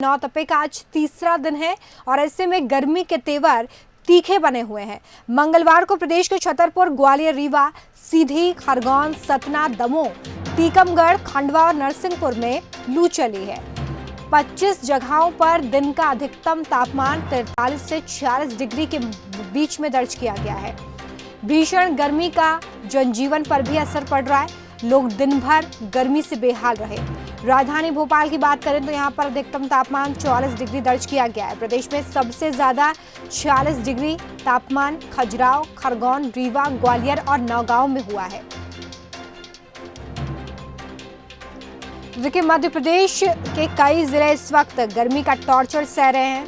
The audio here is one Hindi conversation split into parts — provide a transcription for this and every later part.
नौतपे का आज तीसरा दिन है और ऐसे में गर्मी के तेवर तीखे बने हुए हैं। मंगलवार को प्रदेश के छतरपुर, ग्वालियर, रीवा, सीधी, खरगोन, सतना, दमोह, टीकमगढ़, खंडवा और नरसिंहपुर में लू चली है। 25 जगहों पर दिन का अधिकतम तापमान 43 से 46 डिग्री के बीच में दर्ज किया गया है। भीषण गर्मी का जनजीवन पर भी असर पड़ रहा है। लोग दिन भर गर्मी से बेहाल रहे। राजधानी भोपाल की बात करें तो यहाँ पर अधिकतम तापमान 44 डिग्री दर्ज किया गया है। प्रदेश में सबसे ज्यादा 46 डिग्री तापमान खजुराहो, खरगोन, रीवा, ग्वालियर और नौगांव में हुआ है। देखिए, मध्य प्रदेश के कई जिले इस वक्त गर्मी का टॉर्चर सह रहे हैं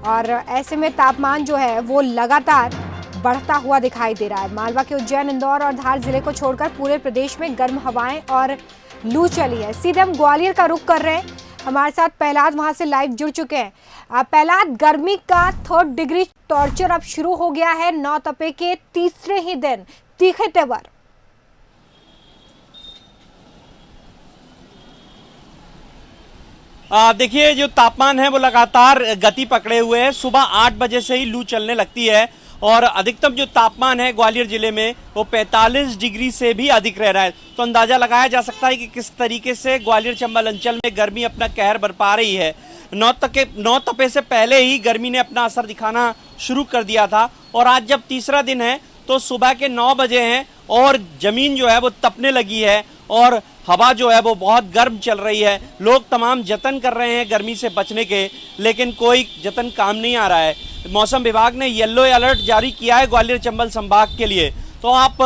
और ऐसे में तापमान जो है वो लगातार बढ़ता हुआ दिखाई दे रहा है। मालवा के उज्जैन, इंदौर और धार जिले को छोड़कर पूरे प्रदेश में गर्म हवाएं और लू चली है। सीधे हम ग्वालियर का रुख कर रहे हैं। हमारे साथ प्रहलाद वहां से लाइव जुड़ चुके हैं। प्रहलाद, गर्मी का 3rd डिग्री टॉर्चर अब शुरू हो गया है। नौतपे के तीसरे ही दिन तीखे तेवर। देखिए, जो तापमान है वो लगातार गति पकड़े हुए है। सुबह 8 बजे से ही लू चलने लगती है और अधिकतम जो तापमान है ग्वालियर जिले में वो 45 डिग्री से भी अधिक रह रहा है। तो अंदाजा लगाया जा सकता है कि किस तरीके से ग्वालियर चंबल अंचल में गर्मी अपना कहर बरपा रही है। नौतपे से पहले ही गर्मी ने अपना असर दिखाना शुरू कर दिया था और आज जब तीसरा दिन है तो सुबह के 9 बजे हैं और जमीन जो है वो तपने लगी है और हवा जो है वो बहुत गर्म चल रही है। लोग तमाम जतन कर रहे हैं गर्मी से बचने के, लेकिन कोई जतन काम नहीं आ रहा है। मौसम विभाग ने येलो अलर्ट जारी किया है ग्वालियर चंबल संभाग के लिए। तो आप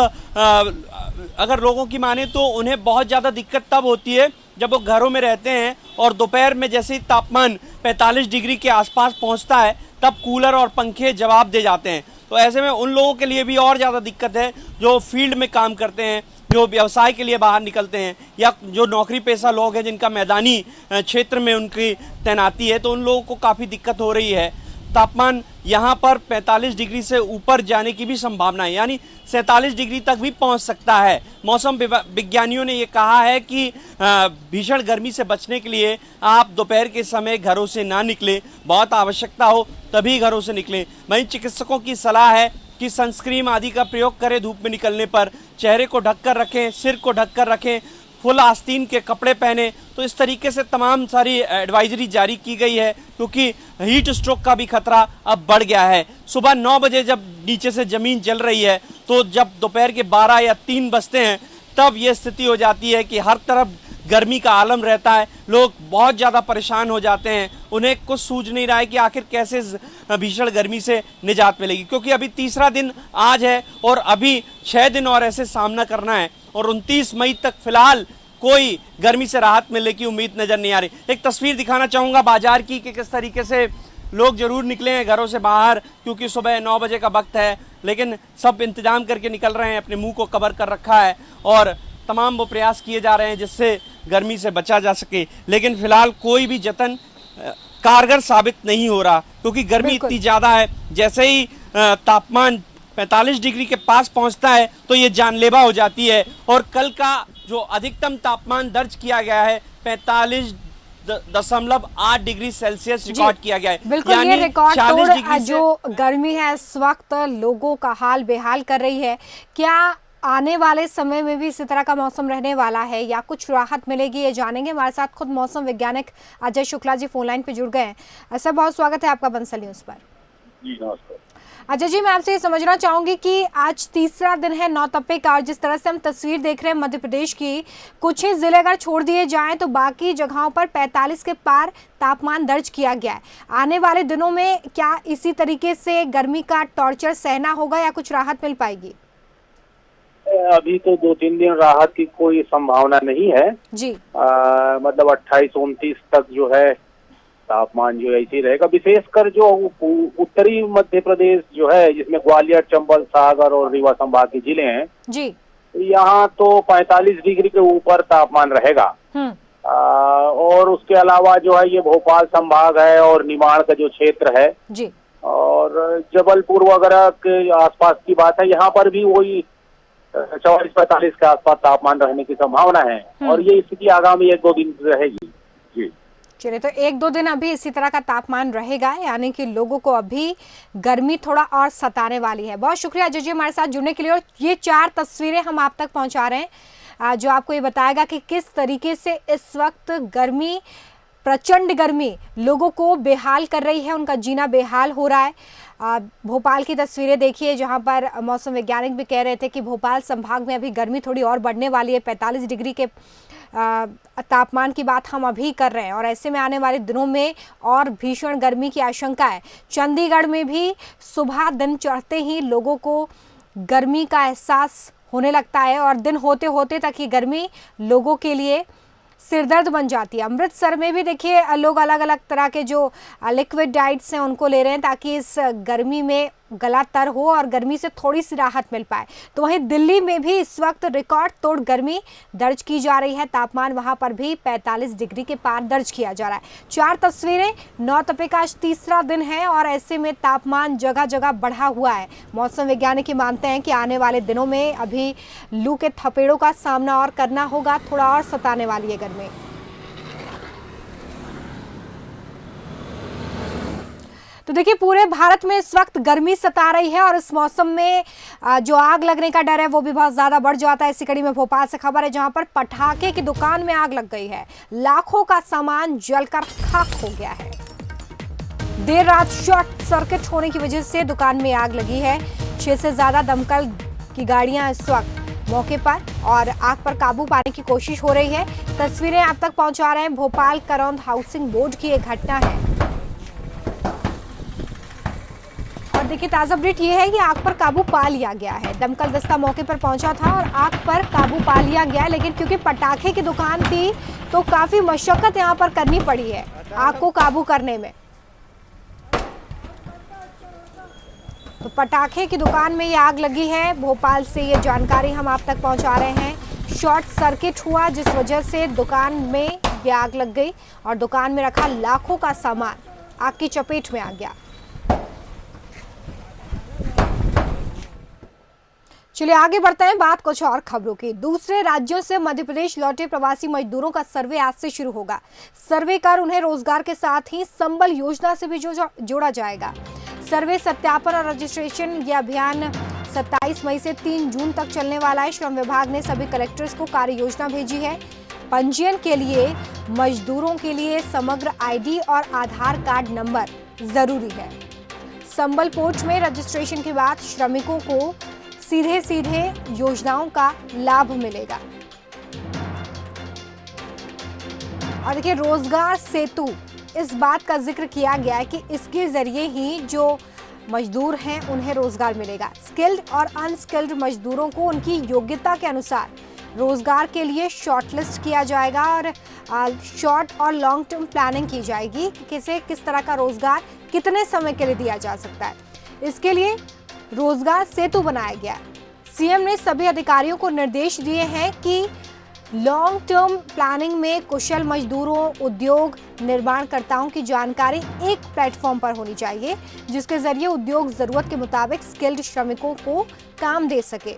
अगर लोगों की माने तो उन्हें बहुत ज़्यादा दिक्कत तब होती है जब वो घरों में रहते हैं और दोपहर में जैसे ही तापमान 45 डिग्री के आसपास पहुंचता है तब कूलर और पंखे जवाब दे जाते हैं। तो ऐसे में उन लोगों के लिए भी और ज़्यादा दिक्कत है जो फील्ड में काम करते हैं, जो व्यवसाय के लिए बाहर निकलते हैं या जो नौकरी पेशा लोग हैं जिनका मैदानी क्षेत्र में उनकी तैनाती है, तो उन लोगों को काफ़ी दिक्कत हो रही है। तापमान यहाँ पर 45 डिग्री से ऊपर जाने की भी संभावना है, यानी 47 डिग्री तक भी पहुँच सकता है। मौसम विज्ञानियों ने ये कहा है कि भीषण गर्मी से बचने के लिए आप दोपहर के समय घरों से ना निकलें, बहुत आवश्यकता हो तभी घरों से निकलें। वहीं चिकित्सकों की सलाह है कि सनस्क्रीन आदि का प्रयोग करें धूप में निकलने पर, चेहरे को ढककर रखें, सिर को ढककर रखें, फुल आस्तीन के कपड़े पहने। तो इस तरीके से तमाम सारी एडवाइजरी जारी की गई है क्योंकि हीट स्ट्रोक का भी खतरा अब बढ़ गया है। सुबह 9 बजे जब नीचे से जमीन जल रही है तो जब दोपहर के 12 या 3 बजते हैं तब ये स्थिति हो जाती है कि हर तरफ गर्मी का आलम रहता है। लोग बहुत ज़्यादा परेशान हो जाते हैं। उन्हें कुछ सूझ नहीं रहा है कि आखिर कैसे भीषण गर्मी से निजात मिलेगी, क्योंकि अभी तीसरा दिन आज है और अभी 6 दिन और ऐसे सामना करना है और 29 मई तक फिलहाल कोई गर्मी से राहत मिलने की उम्मीद नजर नहीं आ रही। एक तस्वीर दिखाना चाहूँगा बाजार की कि किस तरीके से लोग जरूर निकले हैं घरों से बाहर, क्योंकि सुबह 9 बजे का वक्त है, लेकिन सब इंतजाम करके निकल रहे हैं, अपने मुंह को कवर कर रखा है और तमाम वो प्रयास किए जा रहे हैं जिससे गर्मी से बचा जा सके। लेकिन फिलहाल कोई भी जतन कारगर साबित नहीं हो रहा क्योंकि गर्मी इतनी ज़्यादा है। जैसे ही तापमान 45 डिग्री के पास पहुंचता है तो ये जानलेवा हो जाती है। और कल का जो अधिकतम तापमान दर्ज किया गया है 45.8 डिग्री सेल्सियस रिकॉर्ड किया गया है। बिल्कुल, ये रिकॉर्ड तोड़ जो गर्मी है इस वक्त लोगों का हाल बेहाल कर रही है। क्या आने वाले समय में भी इसी तरह का मौसम रहने वाला है या कुछ राहत मिलेगी, ये जानेंगे। हमारे साथ खुद मौसम वैज्ञानिक अजय शुक्ला जी फोन लाइन पे जुड़ गए हैं। सर, बहुत स्वागत है आपका बंसल न्यूज पर। जी नमस्कार। अजय जी, मैं आपसे ये समझना चाहूंगी कि आज तीसरा दिन है नौतपे का और जिस तरह से हम तस्वीर देख रहे हैं मध्य प्रदेश की, कुछ ही जिले अगर छोड़ दिए जाएं तो बाकी जगहों पर 45 के पार तापमान दर्ज किया गया है। आने वाले दिनों में क्या इसी तरीके से गर्मी का टॉर्चर सहना होगा या कुछ राहत मिल पाएगी? अभी तो 2-3 दिन राहत की कोई संभावना नहीं है जी। मतलब 28-29 तक जो है तापमान जो ऐसे ही रहेगा। विशेषकर जो उत्तरी मध्य प्रदेश जो है जिसमें ग्वालियर, चंबल, सागर और रीवा संभाग के जिले हैं जी, यहाँ तो 45 डिग्री के ऊपर तापमान रहेगा। और उसके अलावा जो है ये भोपाल संभाग है और निमाड़ का जो क्षेत्र है जी, और जबलपुर वगैरह के आसपास की बात है, यहाँ पर भी वही 44-45 के आसपास तापमान रहने की संभावना है और ये स्थिति आगामी 1-2 दिन रहेगी। जी। चलिए, तो 1-2 दिन अभी इसी तरह का तापमान रहेगा, यानी कि लोगों को अभी गर्मी थोड़ा और सताने वाली है। बहुत शुक्रिया अजय जी हमारे साथ जुड़ने के लिए। और ये 4 तस्वीरें हम आप तक पहुंचा रहे हैं जो आपको ये बताएगा कि किस तरीके से इस वक्त गर्मी, प्रचंड गर्मी लोगों को बेहाल कर रही है, उनका जीना बेहाल हो रहा है। भोपाल की तस्वीरें देखिए, जहां पर मौसम वैज्ञानिक भी कह रहे थे कि भोपाल संभाग में अभी गर्मी थोड़ी और बढ़ने वाली है। 45 डिग्री के तापमान की बात हम अभी कर रहे हैं और ऐसे में आने वाले दिनों में और भीषण गर्मी की आशंका है। चंडीगढ़ में भी सुबह दिन चढ़ते ही लोगों को गर्मी का एहसास होने लगता है और दिन होते होते तक ही गर्मी लोगों के लिए सिरदर्द बन जाती है। अमृतसर में भी देखिए लोग अलग अलग तरह के जो लिक्विड डाइट्स हैं उनको ले रहे हैं ताकि इस गर्मी में गला तर हो और गर्मी से थोड़ी सी राहत मिल पाए। तो वहीं दिल्ली में भी इस वक्त रिकॉर्ड तोड़ गर्मी दर्ज की जा रही है। तापमान वहां पर भी 45 डिग्री के पार दर्ज किया जा रहा है। 4 तस्वीरें, 9 तपे का आज तीसरा दिन है और ऐसे में तापमान जगह जगह बढ़ा हुआ है। मौसम वैज्ञानिक मानते हैं कि आने वाले दिनों में अभी लू के थपेड़ों का सामना और करना होगा, थोड़ा और सताने वाली है गर्मी। तो देखिए, पूरे भारत में इस वक्त गर्मी सता रही है और इस मौसम में जो आग लगने का डर है वो भी बहुत ज्यादा बढ़ जाता है। इसी कड़ी में भोपाल से खबर है, जहां पर पटाखे की दुकान में आग लग गई है। लाखों का सामान जलकर खाक हो गया है। देर रात शॉर्ट सर्किट होने की वजह से दुकान में आग लगी है। 6 से ज्यादा दमकल की गाड़ियां इस वक्त मौके पर और आग पर काबू पाने की कोशिश हो रही है। तस्वीरें आप तक पहुंचा रहे हैं। भोपाल करौंद हाउसिंग बोर्ड की एक घटना है और देखिए, ताजा अपडेट ये है कि आग पर काबू पा लिया गया है। दमकल दस्ता मौके पर पहुंचा था और आग पर काबू पा लिया गया, लेकिन क्योंकि पटाखे की दुकान थी तो काफी मशक्कत यहां पर करनी पड़ी है आग को काबू करने में। तो पटाखे की दुकान में ये आग लगी है। भोपाल से ये जानकारी हम आप तक पहुंचा रहे हैं। शॉर्ट सर्किट हुआ जिस वजह से दुकान में ये आग लग गई और दुकान में रखा लाखों का सामान आग की चपेट में आ गया। चलिए आगे बढ़ते हैं, बात कुछ और खबरों की। दूसरे राज्यों से मध्य प्रदेश लौटे प्रवासी मजदूरों का सर्वे आज से शुरू होगा। सर्वे कर उन्हें रोजगार के साथ ही संबल योजना से भी जोड़ा जाएगा। सर्वे, सत्यापन और रजिस्ट्रेशन ये अभियान 27 मई से 3 जून तक चलने वाला है। श्रम विभाग ने सभी कलेक्टर्स को कार्य योजना भेजी है। पंजीयन के लिए मजदूरों के लिए समग्र आईडी और आधार कार्ड नंबर जरूरी है। संबल पोर्ट में रजिस्ट्रेशन के बाद श्रमिकों को सीधे योजनाओं का लाभ मिलेगा। और देखिए, रोजगार सेतु, इस बात का जिक्र किया गया है कि इसके जरिए ही जो मजदूर हैं उन्हें रोजगार मिलेगा। स्किल्ड और अनस्किल्ड मजदूरों को उनकी योग्यता के अनुसार रोजगार के लिए शॉर्टलिस्ट किया जाएगा और शॉर्ट और लॉन्ग टर्म प्लानिंग की जाएगी कि किस तरह का रोजगार कितने समय के लिए दिया जा सकता है। इसके लिए रोजगार सेतु बनाया गया। सीएम ने सभी अधिकारियों को निर्देश दिए हैं कि लॉन्ग टर्म प्लानिंग में कुशल मजदूरों, उद्योग निर्माणकर्ताओं की जानकारी एक प्लेटफॉर्म पर होनी चाहिए, जिसके जरिए उद्योग जरूरत के मुताबिक स्किल्ड श्रमिकों को काम दे सके।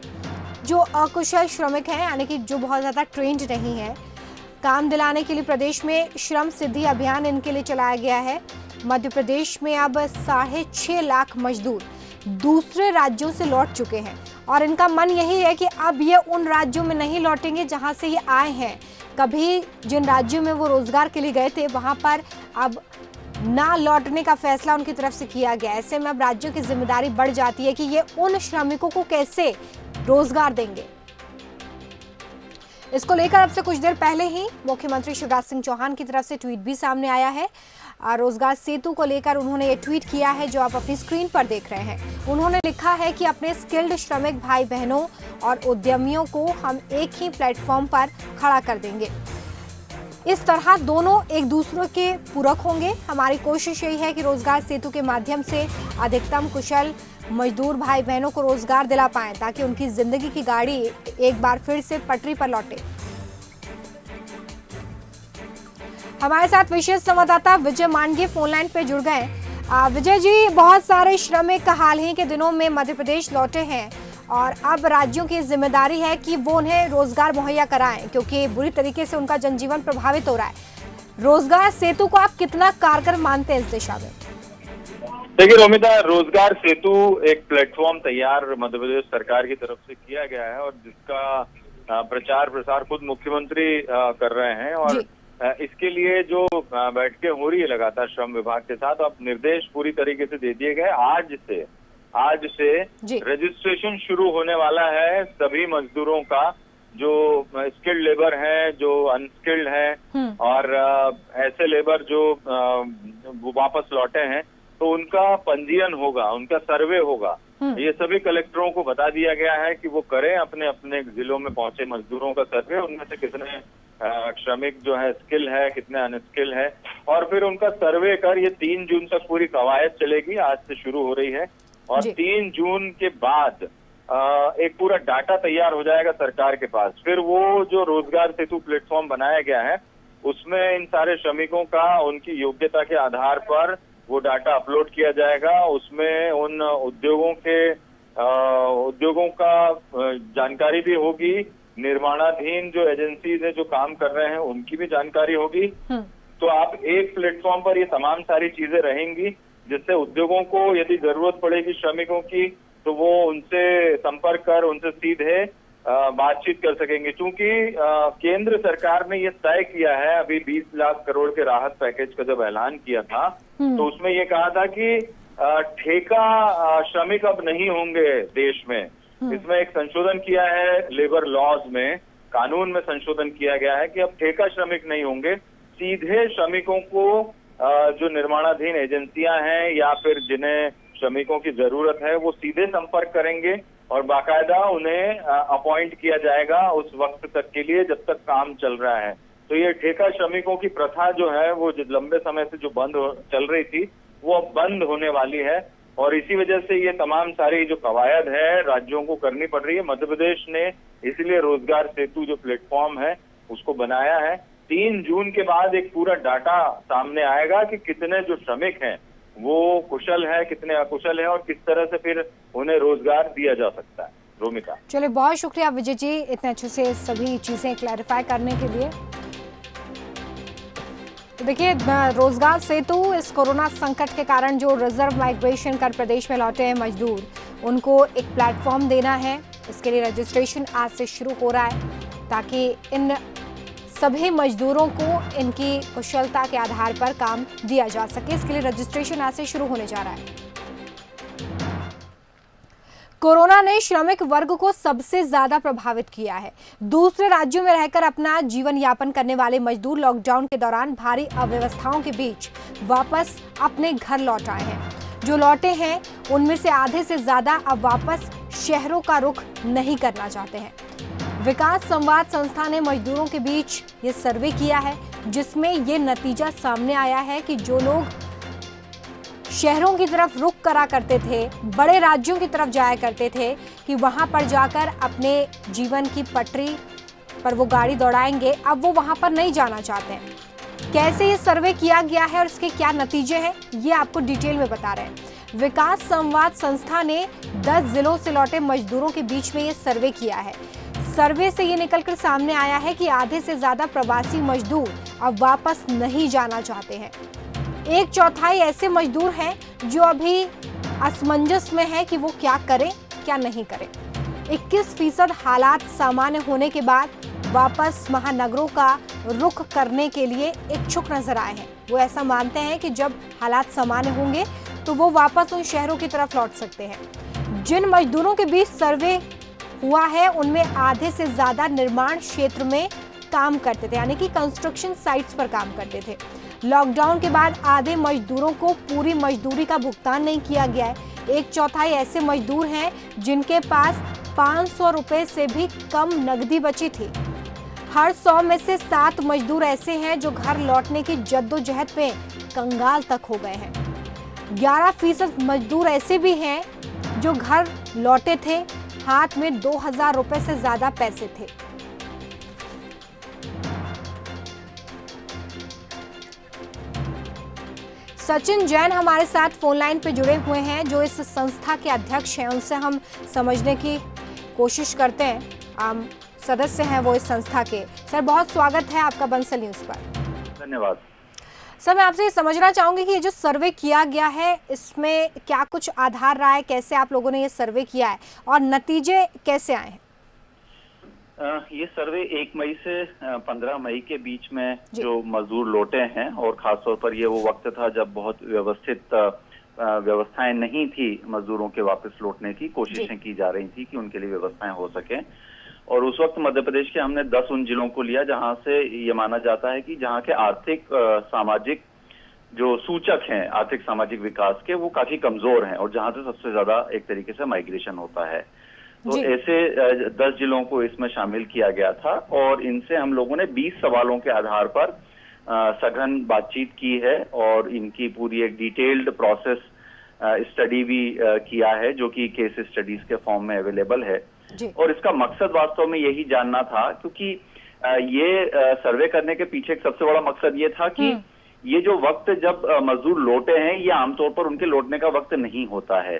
जो अकुशल श्रमिक हैं, यानी कि जो बहुत ज़्यादा ट्रेंड नहीं है, काम दिलाने के लिए प्रदेश में श्रम सिद्धि अभियान इनके लिए चलाया गया है। मध्य प्रदेश में अब 6.5 लाख मजदूर दूसरे राज्यों से लौट चुके हैं और इनका मन यही है कि अब ये उन राज्यों में नहीं लौटेंगे जहां से ये आए हैं। कभी जिन राज्यों में वो रोजगार के लिए गए थे वहां पर अब ना लौटने का फैसला उनकी तरफ से किया गया। ऐसे में अब राज्यों की जिम्मेदारी बढ़ जाती है कि ये उन श्रमिकों को कैसे रोजगार देंगे। इसको लेकर अब से कुछ देर पहले ही मुख्यमंत्री शिवराज सिंह चौहान की तरफ से ट्वीट भी सामने आया है। रोजगार सेतु को लेकर उन्होंने ये ट्वीट किया है जो आप अपनी स्क्रीन पर देख रहे हैं। उन्होंने लिखा है कि अपने स्किल्ड श्रमिक भाई बहनों और उद्यमियों को हम एक ही प्लेटफॉर्म पर खड़ा कर देंगे। इस तरह दोनों एक दूसरे के पूरक होंगे। हमारी कोशिश यही है कि रोजगार सेतु के माध्यम से अधिकतम कुशल मजदूर भाई बहनों को रोजगार दिला पाएं ताकि उनकी जिंदगी की गाड़ी एक बार फिर से पटरी पर लौटे। हमारे साथ विशेष संवाददाता विजय मांडगे फोन लाइन पे जुड़ गए। विजय जी, बहुत सारे श्रमिक हाल ही के दिनों में मध्य प्रदेश लौटे हैं और अब राज्यों की जिम्मेदारी है कि वो उन्हें रोजगार मुहैया कराएं, क्योंकि बुरी तरीके से उनका जनजीवन प्रभावित हो रहा है। रोजगार सेतु को आप कितना कारगर मानते हैं इस दिशा में? देखिए रोमिता, रोजगार सेतु एक प्लेटफॉर्म तैयार मध्य प्रदेश सरकार की तरफ से किया गया है और जिसका प्रचार प्रसार खुद मुख्यमंत्री कर रहे हैं। और इसके लिए जो बैठकें हो रही है लगातार श्रम विभाग के साथ, अब निर्देश पूरी तरीके से दे दिए गए। आज से रजिस्ट्रेशन शुरू होने वाला है सभी मजदूरों का, जो स्किल्ड लेबर है, जो अनस्किल्ड है और ऐसे लेबर जो वापस लौटे हैं, तो उनका पंजीयन होगा, उनका सर्वे होगा। ये सभी कलेक्टरों को बता दिया गया है कि वो करें अपने अपने जिलों में पहुंचे मजदूरों का सर्वे, उनमें से कितने श्रमिक जो है स्किल है, कितने अनस्किल है, और फिर उनका सर्वे कर ये 3 जून तक पूरी कवायद चलेगी। आज से शुरू हो रही है और 3 जून के बाद एक पूरा डाटा तैयार हो जाएगा सरकार के पास। फिर वो जो रोजगार सेतु प्लेटफॉर्म बनाया गया है उसमें इन सारे श्रमिकों का उनकी योग्यता के आधार पर वो डाटा अपलोड किया जाएगा। उसमें उन उद्योगों का जानकारी भी होगी, निर्माणाधीन जो एजेंसीज है जो काम कर रहे हैं उनकी भी जानकारी होगी। तो आप एक प्लेटफॉर्म पर ये तमाम सारी चीजें रहेंगी, जिससे उद्योगों को यदि जरूरत पड़ेगी श्रमिकों की तो वो उनसे संपर्क कर उनसे सीधे बातचीत कर सकेंगे। क्योंकि केंद्र सरकार ने ये तय किया है, अभी 20 लाख करोड़ के राहत पैकेज का जब ऐलान किया था तो उसमें ये कहा था कि ठेका श्रमिक अब नहीं होंगे देश में। इसमें एक संशोधन किया है लेबर लॉज में, कानून में संशोधन किया गया है कि अब ठेका श्रमिक नहीं होंगे, सीधे श्रमिकों को जो निर्माणाधीन एजेंसियां हैं या फिर जिन्हें श्रमिकों की जरूरत है वो सीधे संपर्क करेंगे और बाकायदा उन्हें अपॉइंट किया जाएगा उस वक्त तक के लिए जब तक काम चल रहा है। तो ये ठेका श्रमिकों की प्रथा जो है वो जो लंबे समय से जो चल रही थी वो अब बंद होने वाली है और इसी वजह से ये तमाम सारी जो कवायद है राज्यों को करनी पड़ रही है। मध्य प्रदेश ने इसलिए रोजगार सेतु जो प्लेटफॉर्म है उसको बनाया है। 3 जून के बाद एक पूरा डाटा सामने आएगा कि कितने जो श्रमिक हैं वो कुशल है, कितने अकुशल है और किस तरह से फिर उन्हें रोजगार दिया जा सकता है। रोमिता, चलिए बहुत शुक्रिया विजय जी इतने अच्छे से सभी चीजें क्लैरिफाई करने के लिए। तो देखिए रोजगार सेतु इस कोरोना संकट के कारण जो रिजर्व माइग्रेशन कर प्रदेश में लौटे हैं मजदूर, उनको एक प्लेटफॉर्म देना है। इसके लिए रजिस्ट्रेशन आज से शुरू हो रहा है ताकि इन सभी मजदूरों को इनकी कुशलता के आधार पर काम दिया जा सके। इसके लिए रजिस्ट्रेशन आज से शुरू होने जा रहा है। कोरोना ने श्रमिक वर्ग को सबसे ज्यादा प्रभावित किया है। दूसरे राज्यों में रहकर अपना जीवन यापन करने वाले मजदूर लॉकडाउन के दौरान भारी अव्यवस्थाओं के बीच वापस अपने घर लौट आए हैं। जो लौटे हैं उनमें से आधे से ज्यादा अब वापस शहरों का रुख नहीं करना चाहते हैं। विकास संवाद संस्था ने मजदूरों के बीच ये सर्वे किया है, जिसमें ये नतीजा सामने आया है कि जो लोग शहरों की तरफ रुख करा करते थे, बड़े राज्यों की तरफ जाया करते थे कि वहां पर जाकर अपने जीवन की पटरी पर वो गाड़ी दौड़ाएंगे, अब वो वहां पर नहीं जाना चाहते हैं। कैसे ये सर्वे किया गया है और इसके क्या नतीजे हैं, ये आपको डिटेल में बता रहे हैं। विकास संवाद संस्था ने 10 जिलों से लौटे मजदूरों के बीच में ये सर्वे किया है। सर्वे से ये निकलकर सामने आया है कि आधे से ज्यादा प्रवासी मजदूर अब वापस नहीं जाना चाहते हैं। 1/4 ऐसे मजदूर हैं जो अभी असमंजस में है कि वो क्या करें क्या नहीं करें। 21% हालात सामान्य होने के बाद वापस महानगरों का रुख करने के लिए इच्छुक नजर आए हैं। वो ऐसा मानते हैं कि जब हालात सामान्य होंगे तो वो वापस उन शहरों की तरफ लौट सकते हैं। जिन मजदूरों के बीच सर्वे हुआ है उनमें आधे से ज्यादा निर्माण क्षेत्र में काम करते थे, यानी कि कंस्ट्रक्शन साइट्स पर काम करते थे। लॉकडाउन के बाद आधे मजदूरों को पूरी मजदूरी का भुगतान नहीं किया गया है। 1/4 ऐसे मजदूर हैं जिनके पास 500 रुपए से भी कम नकदी बची थी। हर 100 में से 7 मजदूर ऐसे हैं जो घर लौटने की जद्दोजहद में कंगाल तक हो गए हैं। 11% मजदूर ऐसे भी हैं जो घर लौटे थे, हाथ में 2000 रुपए से ज्यादा पैसे थे। सचिन जैन हमारे साथ फोन लाइन पे जुड़े हुए हैं, जो इस संस्था के अध्यक्ष हैं। उनसे हम समझने की कोशिश करते हैं। सदस्य हैं वो इस संस्था के। सर, बहुत स्वागत है आपका बंसल न्यूज पर। धन्यवाद। सर, मैं आपसे ये समझना चाहूंगी कि ये जो सर्वे किया गया है इसमें क्या कुछ आधार रहा है, कैसे आप लोगों ने ये सर्वे किया है और नतीजे कैसे आए हैं? ये सर्वे 1 मई से 15 मई के बीच में जो मजदूर लौटे हैं, और खासतौर पर ये वो वक्त था जब बहुत व्यवस्थित व्यवस्थाएं नहीं थी मजदूरों के वापस लौटने की, कोशिशें की जा रही थी कि उनके लिए व्यवस्थाएं हो सकें। और उस वक्त मध्य प्रदेश के हमने 10 उन जिलों को लिया जहां से ये माना जाता है कि जहां के आर्थिक सामाजिक जो सूचक हैं आर्थिक सामाजिक विकास के, वो काफी कमजोर हैं और जहां से सबसे ज्यादा एक तरीके से माइग्रेशन होता है। तो ऐसे 10 जिलों को इसमें शामिल किया गया था और इनसे हम लोगों ने 20 सवालों के आधार पर सघन बातचीत की है और इनकी पूरी एक डिटेल्ड प्रोसेस स्टडी भी किया है, जो कि केस स्टडीज के फॉर्म में अवेलेबल है। और इसका मकसद वास्तव में यही जानना था, क्योंकि ये सर्वे करने के पीछे एक सबसे बड़ा मकसद ये था कि ये जो वक्त जब मजदूर लौटे हैं, ये आमतौर पर उनके लौटने का वक्त नहीं होता है।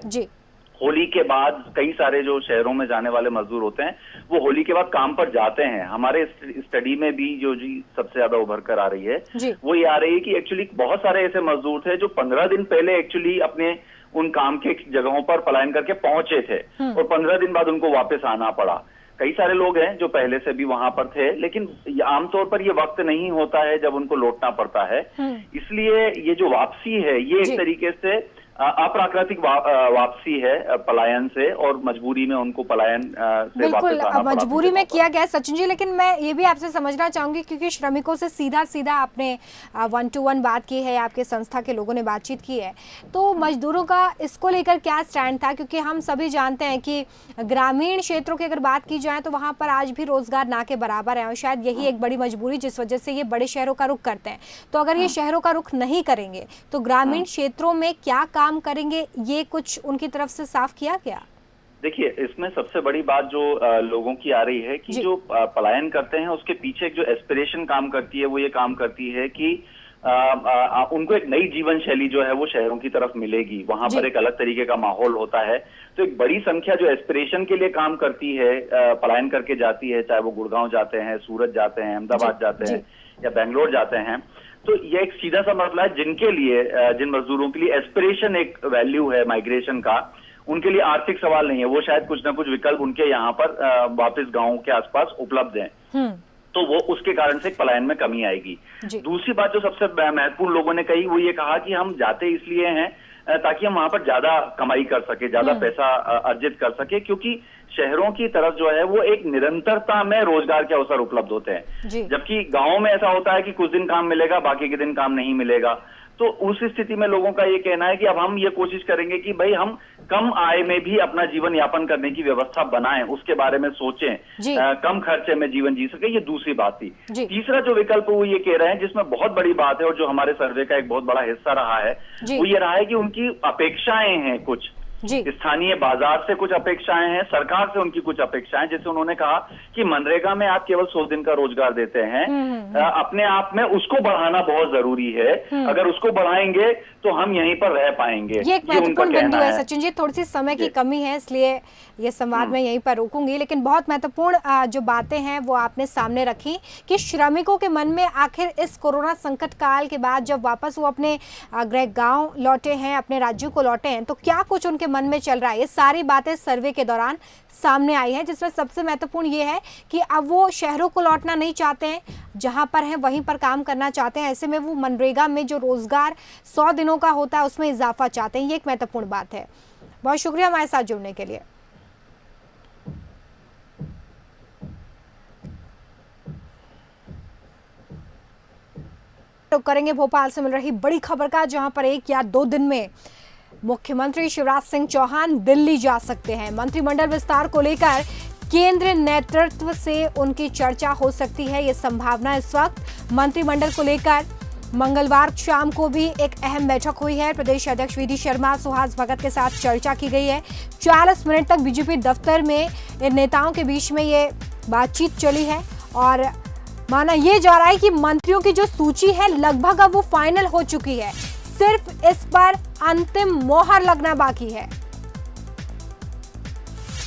होली के बाद कई सारे जो शहरों में जाने वाले मजदूर होते हैं, वो होली के बाद काम पर जाते हैं। हमारे स्टडी में भी जो सबसे ज्यादा उभर कर आ रही है वो ये आ रही है कि एक्चुअली बहुत सारे ऐसे मजदूर थे जो 15 दिन पहले एक्चुअली अपने उन काम के जगहों पर पलायन करके पहुंचे थे और 15 दिन बाद उनको वापस आना पड़ा। कई सारे लोग हैं जो पहले से भी वहां पर थे, लेकिन आमतौर पर ये वक्त नहीं होता है जब उनको लौटना पड़ता है। इसलिए ये जो वापसी है, ये एक तरीके से अप्राकृतिक वापसी है पलायन से, और मजबूरी में उनको पलायन से बिल्कुल वापस आना मजबूरी में किया गया सचिन जी। लेकिन मैं ये भी आपसे समझना चाहूंगी, क्योंकि श्रमिकों से सीधा आपने 1-to-1 बात की है, आपके संस्था के लोगों ने बातचीत की है, तो मजदूरों का इसको लेकर क्या स्टैंड था? क्योंकि हम सभी जानते हैं कि ग्रामीण क्षेत्रों की अगर बात की जाए तो वहां पर आज भी रोजगार ना के बराबर है और शायद यही एक बड़ी मजबूरी जिस वजह से ये बड़े शहरों का रुख करते हैं। तो अगर ये शहरों का रुख नहीं करेंगे तो ग्रामीण क्षेत्रों में क्या काम करेंगे, ये कुछ उनकी तरफ से साफ किया गया? देखिए, इसमें सबसे बड़ी बात जो लोगों की आ रही है कि जो पलायन करते हैं उसके पीछे एक जो एस्पिरेशन काम करती है, वो ये काम करती है कि उनको एक नई जीवन शैली जो है वो शहरों की तरफ मिलेगी। वहां पर एक अलग तरीके का माहौल होता है। तो एक बड़ी संख्या जो एस्पिरेशन के लिए काम करती है, पलायन करके जाती है, चाहे वो गुड़गांव जाते हैं, सूरत जाते हैं, अहमदाबाद जाते हैं या बेंगलोर जाते हैं। तो ये एक सीधा सा मसला है जिनके लिए, जिन मजदूरों के लिए एस्पिरेशन एक वैल्यू है माइग्रेशन का, उनके लिए आर्थिक सवाल नहीं है। वो शायद कुछ ना कुछ विकल्प उनके यहाँ पर वापस गांव के आसपास उपलब्ध हैं, तो वो उसके कारण से पलायन में कमी आएगी। दूसरी बात जो सबसे महत्वपूर्ण लोगों ने कही, वो ये कहा कि हम जाते इसलिए हैं ताकि हम वहां पर ज्यादा कमाई कर सके, ज्यादा पैसा अर्जित कर सके, क्योंकि शहरों की तरफ जो है वो एक निरंतरता में रोजगार के अवसर उपलब्ध होते हैं, जबकि गांवों में ऐसा होता है कि कुछ दिन काम मिलेगा, बाकी के दिन काम नहीं मिलेगा। तो उस स्थिति में लोगों का ये कहना है कि अब हम ये कोशिश करेंगे कि भाई हम कम आय में भी अपना जीवन यापन करने की व्यवस्था बनाएं, उसके बारे में सोचें, कम खर्चे में जीवन जी सके। ये दूसरी बात थी। तीसरा जो विकल्प वो ये कह रहे हैं, जिसमें बहुत बड़ी बात है और जो हमारे सर्वे का एक बहुत बड़ा हिस्सा रहा है, वो ये रहा है कि उनकी अपेक्षाएं हैं, कुछ स्थानीय बाजार से कुछ अपेक्षाएं हैं, सरकार से उनकी कुछ अपेक्षाएं। जैसे उन्होंने कहा कि मनरेगा में आप केवल 100 दिन का रोजगार देते हैं, अपने आप में उसको बढ़ाना बहुत जरूरी है। अगर उसको बढ़ाएंगे तो हम यहीं पर रह पाएंगे। ये एक महत्वपूर्ण बिंदु है सचिन जी। थोड़ी सी समय की कमी है, इसलिए ये संवाद मैं यहीं पर रोकूंगी, लेकिन बहुत महत्वपूर्ण जो बातें हैं वो आपने सामने रखी कि श्रमिकों के मन में आखिर इस कोरोना संकट काल के बाद जब वापस वो अपने गृह गांव लौटे हैं, अपने राज्यों को लौटे हैं, तो क्या कुछ उनके मन में चल रहा है। ये सारी बातें सर्वे के दौरान सामने आई हैं, जिसमें सबसे महत्वपूर्ण ये है कि अब वो शहरों को लौटना नहीं चाहते हैं, जहां पर हैं वहीं पर काम करना चाहते हैं। ऐसे में वो मनरेगा में जो रोजगार 100 दिनों का होता है उसमें इजाफा चाहते हैं। ये एक महत्वपूर्ण बात है। बहुत शुक्रिया हमारे साथ जुड़ने के लिए। तो करेंगे भोपाल से मिल रही बड़ी खबर का, जहां पर 1 या 2 दिन में मुख्यमंत्री शिवराज सिंह चौहान दिल्ली जा सकते हैं। मंत्रिमंडल विस्तार को लेकर केंद्रीय नेतृत्व से उनकी चर्चा हो सकती है, ये संभावना इस वक्त। मंत्रिमंडल को लेकर मंगलवार शाम को भी एक अहम बैठक हुई है। प्रदेश अध्यक्ष वी डी शर्मा, सुहास भगत के साथ चर्चा की गई है। 40 मिनट तक बीजेपी दफ्तर में इन नेताओं के बीच में ये बातचीत चली है और माना यह जा रहा है कि मंत्रियों की जो सूची है लगभग अब वो फाइनल हो चुकी है, सिर्फ इस पर अंतिम मोहर लगना बाकी है।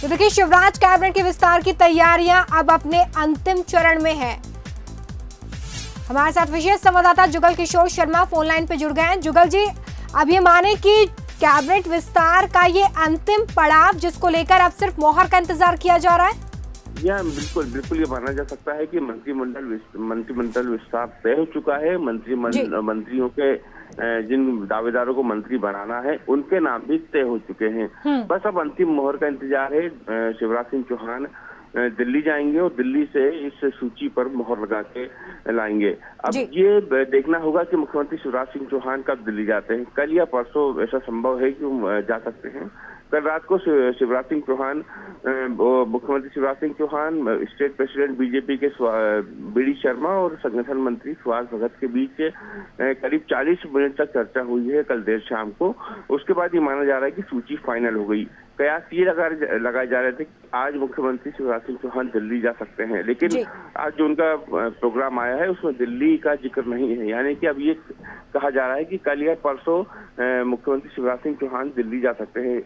तो देखिए, शिवराज कैबिनेट के विस्तार की तैयारियां अब अपने अंतिम चरण में है। हमारे साथ विशेष संवाददाता जुगल किशोर शर्मा फोन लाइन पे जुड़ गए हैं। जुगल जी, अब ये माने कि कैबिनेट विस्तार का ये अंतिम पड़ाव जिसको लेकर अब सिर्फ मोहर का इंतजार किया जा रहा है? बिल्कुल ये माना जा सकता है कि मंत्रिमंडल विस्तार तय हो चुका है। मंत्रियों के जिन दावेदारों को मंत्री बनाना है उनके नाम भी तय हो चुके हैं। बस अब अंतिम मोहर का इंतजार है। शिवराज सिंह चौहान दिल्ली जाएंगे और दिल्ली से इस सूची पर मोहर लगा के लाएंगे। अब ये देखना होगा कि मुख्यमंत्री शिवराज सिंह चौहान कब दिल्ली जाते हैं। कल या परसों ऐसा संभव है कि वो जा सकते हैं। कल रात को शिवराज सिंह चौहान, मुख्यमंत्री Shivraj Singh Chouhan, state president BJP के बीडी शर्मा और संगठन मंत्री सुहास भगत के बीच करीब 40 मिनट तक चर्चा हुई है कल देर शाम को। उसके बाद ये माना जा रहा है कि सूची फाइनल हो गई। कयास ये लगाए जा रहे थे कि आज मुख्यमंत्री शिवराज सिंह चौहान दिल्ली जा सकते हैं, लेकिन आज जो उनका प्रोग्राम आया है उसमें दिल्ली का जिक्र नहीं है। यानी कि अब ये कहा जा रहा है कि कल या परसों मुख्यमंत्री शिवराज सिंह चौहान दिल्ली जा सकते हैं।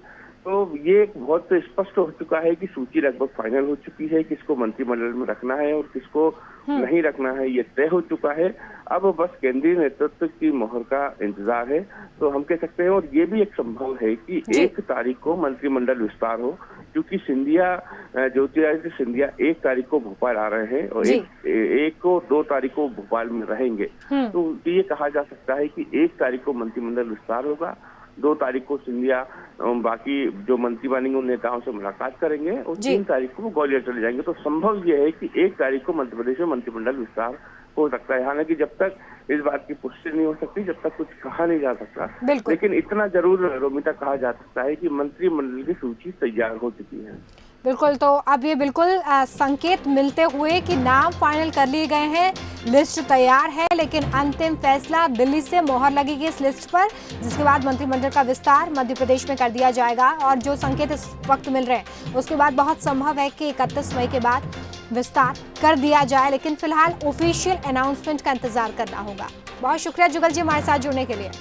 तो ये बहुत स्पष्ट हो चुका है कि सूची लगभग फाइनल हो चुकी है। किसको मंत्रिमंडल में रखना है और किसको नहीं रखना है ये तय हो चुका है। अब बस केंद्रीय नेतृत्व की मोहर का इंतजार है। तो हम कह सकते हैं, और ये भी एक संभव है कि 1 तारीख को मंत्रिमंडल विस्तार हो, क्योंकि ज्योतिरादित्य सिंधिया 1 तारीख को भोपाल आ रहे हैं और 1 को 2 तारीख को भोपाल में रहेंगे। तो ये कहा जा सकता है कि 1 तारीख को मंत्रिमंडल विस्तार होगा, 2 तारीख को सिंधिया बाकी जो मंत्री बनेंगे उन नेताओं से मुलाकात करेंगे और 3 तारीख को वो ग्वालियर चले जाएंगे। तो संभव ये है कि 1 तारीख को मध्य प्रदेश में मंत्रिमंडल विस्तार हो सकता है। हालांकि जब तक इस बात की पुष्टि नहीं हो सकती, जब तक कुछ कहा नहीं जा सकता, लेकिन इतना जरूर रोमिता कहा जा सकता है कि मंत्रिमंडल की सूची तैयार हो चुकी है। बिल्कुल, तो अब ये बिल्कुल संकेत मिलते हुए कि नाम फाइनल कर लिए गए हैं, लिस्ट तैयार है, लेकिन अंतिम फैसला दिल्ली से मोहर लगेगी इस लिस्ट पर, जिसके बाद मंत्रिमंडल का विस्तार मध्य प्रदेश में कर दिया जाएगा। और जो संकेत इस वक्त मिल रहे हैं उसके बाद बहुत संभव है कि 31 मई के बाद विस्तार कर दिया जाए, लेकिन फिलहाल ऑफिशियल अनाउंसमेंट का इंतजार करना होगा। बहुत शुक्रिया जुगल जी हमारे साथ जुड़ने के लिए।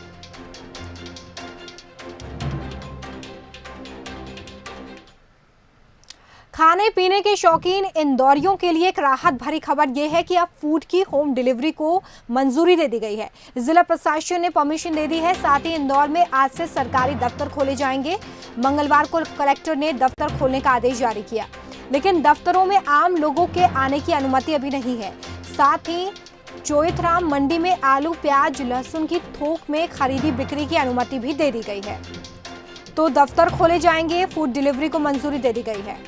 खाने पीने के शौकीन इंदौरियों के लिए एक राहत भरी खबर यह है कि अब फूड की होम डिलीवरी को मंजूरी दे दी गई है। जिला प्रशासन ने परमिशन दे दी है। साथ ही इंदौर में आज से सरकारी दफ्तर खोले जाएंगे। मंगलवार को कलेक्टर ने दफ्तर खोलने का आदेश जारी किया, लेकिन दफ्तरों में आम लोगों के आने की अनुमति अभी नहीं है। साथ ही चोइथराम मंडी में आलू, प्याज, लहसुन की थोक में खरीदी बिक्री की अनुमति भी दे दी गई है। तो दफ्तर खोले जाएंगे, फूड डिलीवरी को मंजूरी दे दी गई है।